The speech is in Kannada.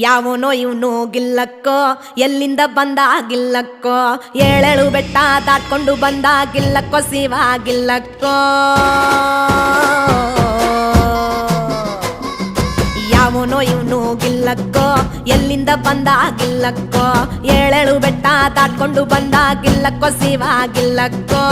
ಯಾವನೋ ಇವನು ಗಿಲ್ಲಕ್ಕೋ ಎಲ್ಲಿಂದ ಬಂದ ಗಿಲ್ಲಕ್ಕೋ ಏಳೇಳು ಬೆಟ್ಟ ದಾಟ್ಕೊಂಡು ಬಂದ ಗಿಲ್ಲಕ್ಕೋ ಶಿವ ಗಿಲ್ಲಕ್ಕೋ ಯಾವನೋ ಇವನು ಗಿಲ್ಲಕ್ಕೋ ಎಲ್ಲಿಂದ ಬಂದ ಗಿಲ್ಲಕ್ಕೋ ಏಳೇಳು ಬೆಟ್ಟ ದಾಟ್ಕೊಂಡು ಬಂದ ಗಿಲ್ಲಕ್ಕೋ ಶಿವ ಗಿಲ್ಲಕ್ಕೋ